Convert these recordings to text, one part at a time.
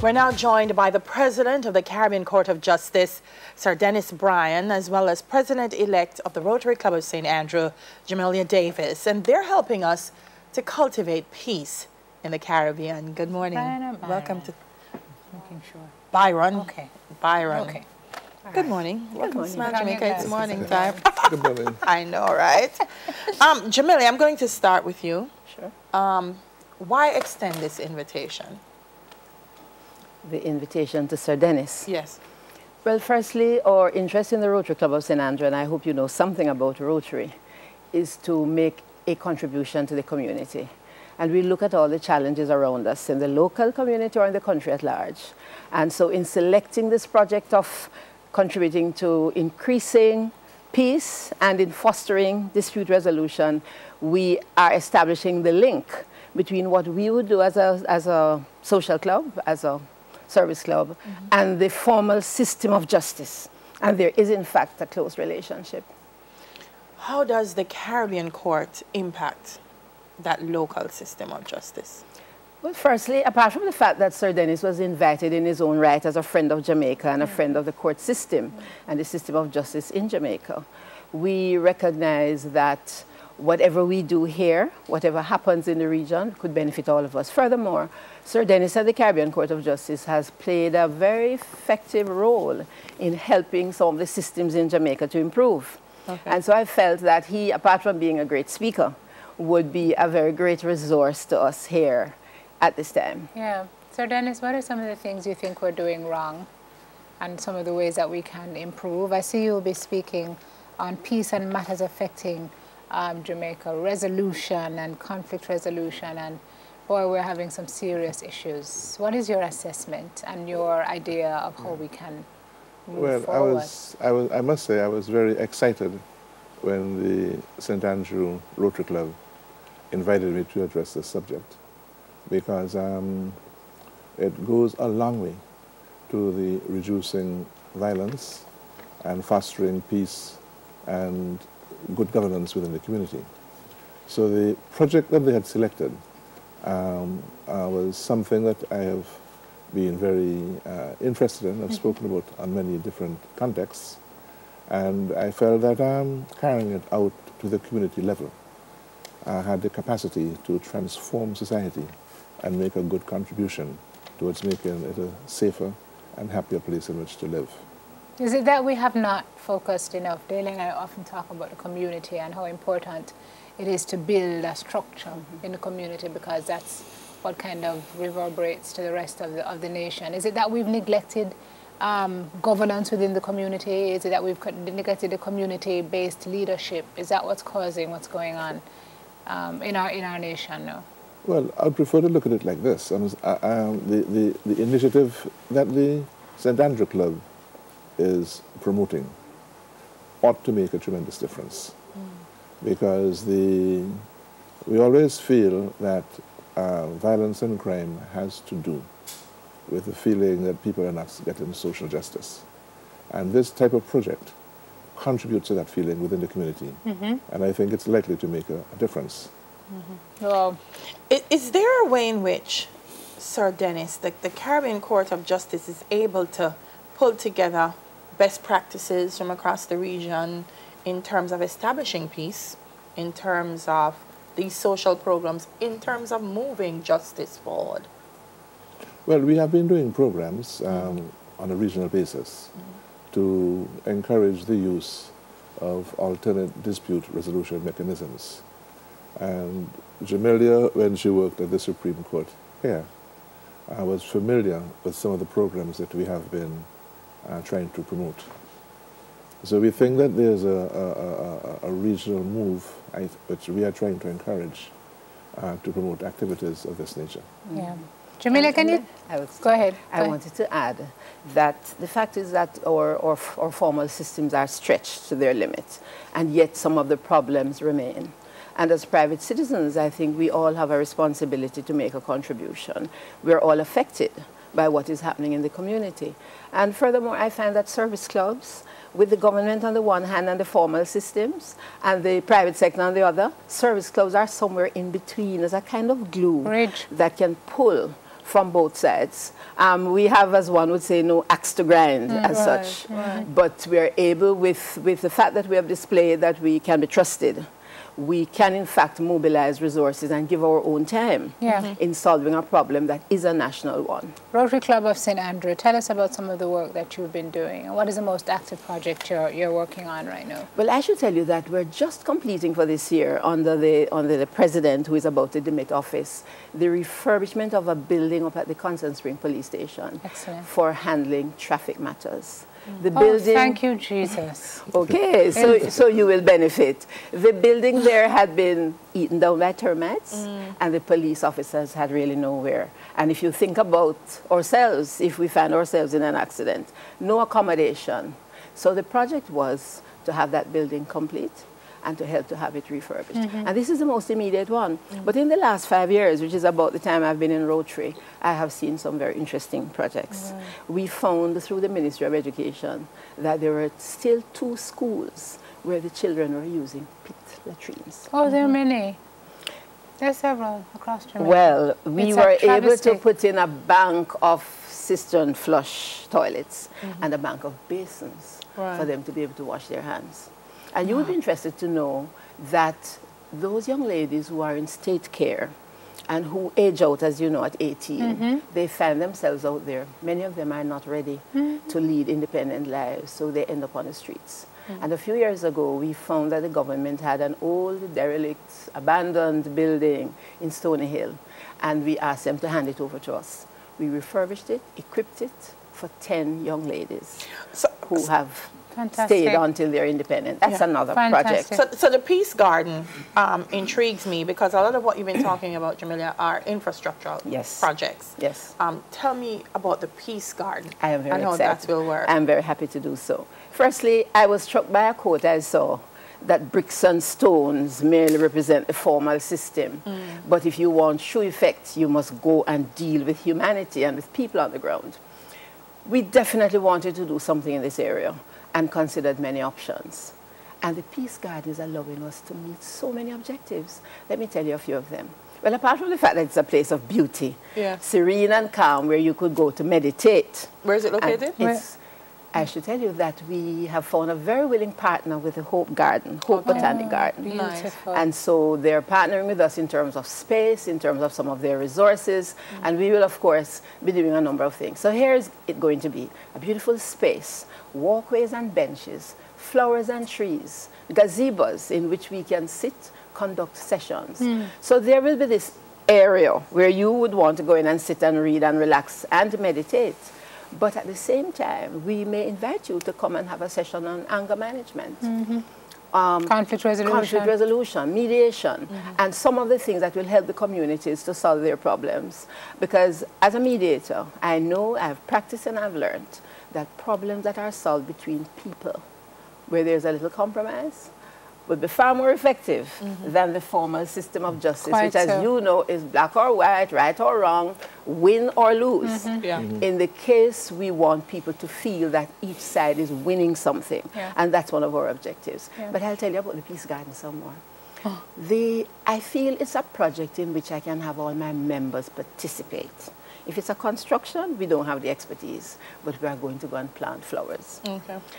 We're now joined by the President of the Caribbean Court of Justice, Sir Dennis Bryan, as well as President-elect of the Rotary Club of St. Andrew, Jamelia Davis, and they're helping us to cultivate peace in the Caribbean. Good morning. Byron. Welcome to Making sure. Byron. Okay. Byron. Okay. Good morning. Welcome to Smile Jamaica. It's morning time. Good morning. I know, right? Jamelia, I'm going to start with you. Sure. Why extend this invitation? The invitation to Sir Dennis. Yes. Well, firstly, our interest in the Rotary Club of St. Andrew, and I hope you know something about Rotary, is to make a contribution to the community. And we look at all the challenges around us in the local community or in the country at large. And so in selecting this project of contributing to increasing peace and in fostering dispute resolution, we are establishing the link between what we would do as a social club, as a service club, and the formal system of justice. And there is, in fact, a close relationship. How does the Caribbean Court impact that local system of justice? Well, firstly, apart from the fact that Sir Dennis was invited in his own right as a friend of Jamaica and a friend of the court system and the system of justice in Jamaica, we recognize that whatever we do here, whatever happens in the region, could benefit all of us. Furthermore, Sir Dennis at the Caribbean Court of Justice has played a very effective role in helping some of the systems in Jamaica to improve. Okay. And so I felt that he, apart from being a great speaker, would be a very great resource to us here at this time. Yeah. Sir Dennis, what are some of the things you think we're doing wrong and some of the ways that we can improve? I see you'll be speaking on peace and matters affecting Jamaica, resolution and conflict resolution, and boy, we're having some serious issues. What is your assessment and your idea of how we can move forward? I must say I was very excited when the St. Andrew Rotary Club invited me to address this subject, because it goes a long way to the reducing violence and fostering peace and good governance within the community. So the project that they had selected was something that I have been very interested in. I've spoken about on many different contexts, and I felt that carrying it out to the community level had the capacity to transform society and make a good contribution towards making it a safer and happier place in which to live. Is it that we have not focused enough? Dale and I often talk about the community and how important it is to build a structure in the community, because that's what kind of reverberates to the rest of the nation. Is it that we've neglected governance within the community? Is it that we've neglected the community-based leadership? Is that what's causing what's going on in our nation now? Well, I'd prefer to look at it like this. The initiative that the St. Andrew Club is promoting ought to make a tremendous difference, because we always feel that violence and crime has to do with the feeling that people are not getting social justice. And this type of project contributes to that feeling within the community, and I think it's likely to make a difference. Well, is there a way in which, Sir Dennis, the Caribbean Court of Justice is able to pull together best practices from across the region in terms of establishing peace, in terms of these social programs, in terms of moving justice forward? Well, we have been doing programs on a regional basis to encourage the use of alternate dispute resolution mechanisms. And Jamelia, when she worked at the Supreme Court here, was familiar with some of the programs that we have been trying to promote. So we think that there's a regional move which we are trying to encourage to promote activities of this nature. Yeah. Jamelia, can you? Go ahead. I wanted to add that the fact is that our formal systems are stretched to their limits, and yet some of the problems remain. And as private citizens, I think we all have a responsibility to make a contribution. We're all affected by what is happening in the community. And furthermore, I find that service clubs, with the government on the one hand and the formal systems, and the private sector on the other, service clubs are somewhere in between as a kind of glue that can pull from both sides. We have, as one would say, no axe to grind as such. But we are able, with the fact that we have displayed that we can be trusted, we can in fact mobilize resources and give our own time in solving a problem that is a national one. Rotary Club of St. Andrew, tell us about some of the work that you've been doing. And what is the most active project you're working on right now? Well, I should tell you that we're just completing for this year, under the president who is about to demit office, the refurbishment of a building up at the Constant Spring Police Station for handling traffic matters. The building, thank you, Jesus. Okay, so you will benefit. The building there had been eaten down by termites, and the police officers had really nowhere. And if you think about ourselves, if we find ourselves in an accident, no accommodation. So the project was to have that building complete and to help to have it refurbished. And this is the most immediate one. But in the last 5 years, which is about the time I've been in Rotary, I have seen some very interesting projects. We found through the Ministry of Education that there were still 2 schools where the children were using pit latrines. Oh, there are many. There are several across Jamaica. Well, we were able to put in a bank of cistern flush toilets and a bank of basins for them to be able to wash their hands. And you would be interested to know that those young ladies who are in state care and who age out, as you know, at 18, they find themselves out there. Many of them are not ready to lead independent lives, so they end up on the streets. And a few years ago, we found that the government had an old, derelict, abandoned building in Stony Hill, and we asked them to hand it over to us. We refurbished it, equipped it for 10 young ladies who have stayed until they're independent. That's another project. So the Peace Garden intrigues me because a lot of what you've been talking about, Jamelia, are infrastructural projects. Yes. Tell me about the Peace Garden. I am very excited. How that will work. I'm very happy to do so. Firstly, I was struck by a quote I saw that bricks and stones merely represent the formal system. But if you want true effect, you must go and deal with humanity and with people on the ground. We definitely wanted to do something in this area and considered many options. And the Peace Garden is allowing us to meet so many objectives. Let me tell you a few of them. Well, apart from the fact that it's a place of beauty, serene and calm, where you could go to meditate. Where is it located? I should tell you that we have found a very willing partner with the Hope Garden, Hope Botanic Garden. Beautiful. And so they're partnering with us in terms of space, in terms of some of their resources, and we will, of course, be doing a number of things. So here's it going to be: a beautiful space, walkways and benches, flowers and trees, gazebos in which we can sit, conduct sessions. So there will be this area where you would want to go in and sit and read and relax and meditate. But at the same time, we may invite you to come and have a session on anger management, conflict resolution, mediation, and some of the things that will help the communities to solve their problems. Because as a mediator, I know, I've practiced and I've learned that problems that are solved between people, where there's a little compromise, would be far more effective than the formal system of justice, which, as you know, is black or white, right or wrong, win or lose. In the case, we want people to feel that each side is winning something, and that's one of our objectives. But I'll tell you about the Peace Garden some more. I feel it's a project in which I can have all my members participate. If it's a construction, we don't have the expertise, but we are going to go and plant flowers.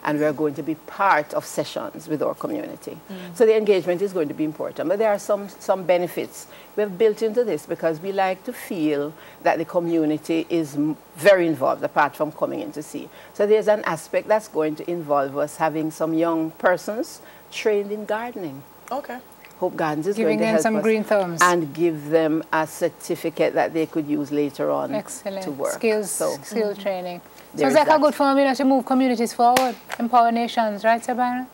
And we are going to be part of sessions with our community. So the engagement is going to be important. But there are some benefits we have built into this, because we like to feel that the community is very involved, apart from coming in to see. So there's an aspect that's going to involve us having some young persons trained in gardening. Hope Gardens is going to help some us green thumbs and give them a certificate that they could use later on to work. Skill training. So it's like a good formula to move communities forward, empower nations, right, Sir Byron?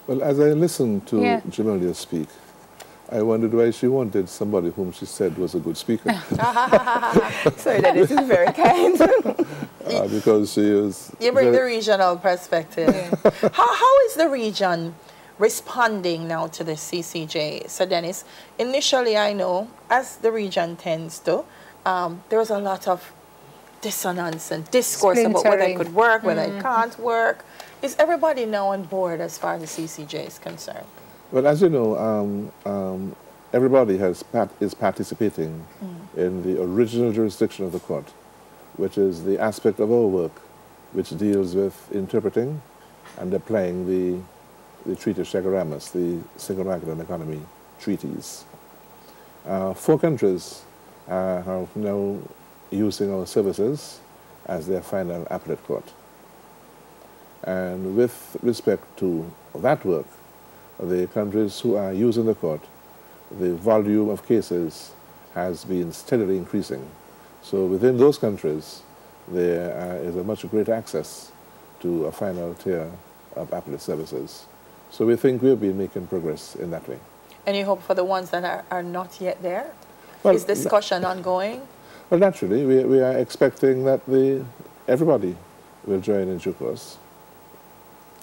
Well, as I listened to Jamelia speak, I wondered why she wanted somebody whom she said was a good speaker. Sorry, that is very kind. Because she is... You bring the regional perspective. How is the region responding now to the CCJ? So Dennis, initially I know, as the region tends to, there was a lot of dissonance and discourse about whether it could work, whether it can't work. Is everybody now on board as far as the CCJ is concerned? Well, as you know, everybody is participating in the original jurisdiction of the court, which is the aspect of our work which deals with interpreting and applying the Treaty of Chaguaramas, the Single Market and Economy treaties. 4 countries are now using our services as their final appellate court. And with respect to that work, the countries who are using the court, the volume of cases has been steadily increasing. So within those countries, there is a much greater access to a final tier of appellate services. So we think we've been making progress in that way. Any hope for the ones that are not yet there? Well, is discussion ongoing? Well, naturally, we are expecting that everybody will join in due course.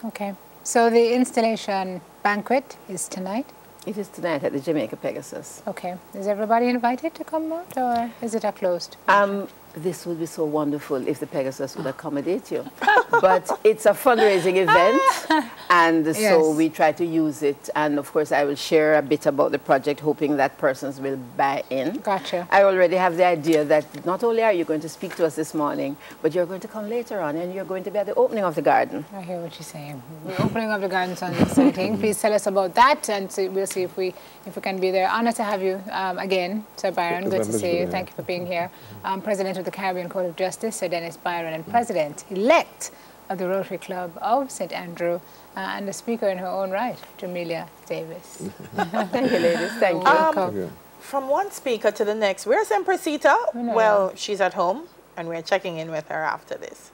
Okay. So the installation banquet is tonight? It is tonight at the Jamaica Pegasus. Okay. Is everybody invited to come out, or is it a closed? This would be so wonderful if the Pegasus would accommodate you. But it's a fundraising event, and Yes. so we try to use it. And of course, I will share a bit about the project, hoping that persons will buy in. Gotcha. I already have the idea that not only are you going to speak to us this morning, but you're going to come later on, and you're going to be at the opening of the garden. I hear what you're saying. The opening of the garden sounds exciting. Please tell us about that, and we'll see if we can be there. Honor to have you again, Sir Byron. Good to see you. Thank you for being here. President of the Caribbean Court of Justice, Sir Dennis Byron, and President-elect of the Rotary Club of St. Andrew, and the speaker in her own right, Jamelia Davis. Thank you, ladies. Thank you. Welcome. From one speaker to the next, where's Empressita? Well, she's at home, and we're checking in with her after this.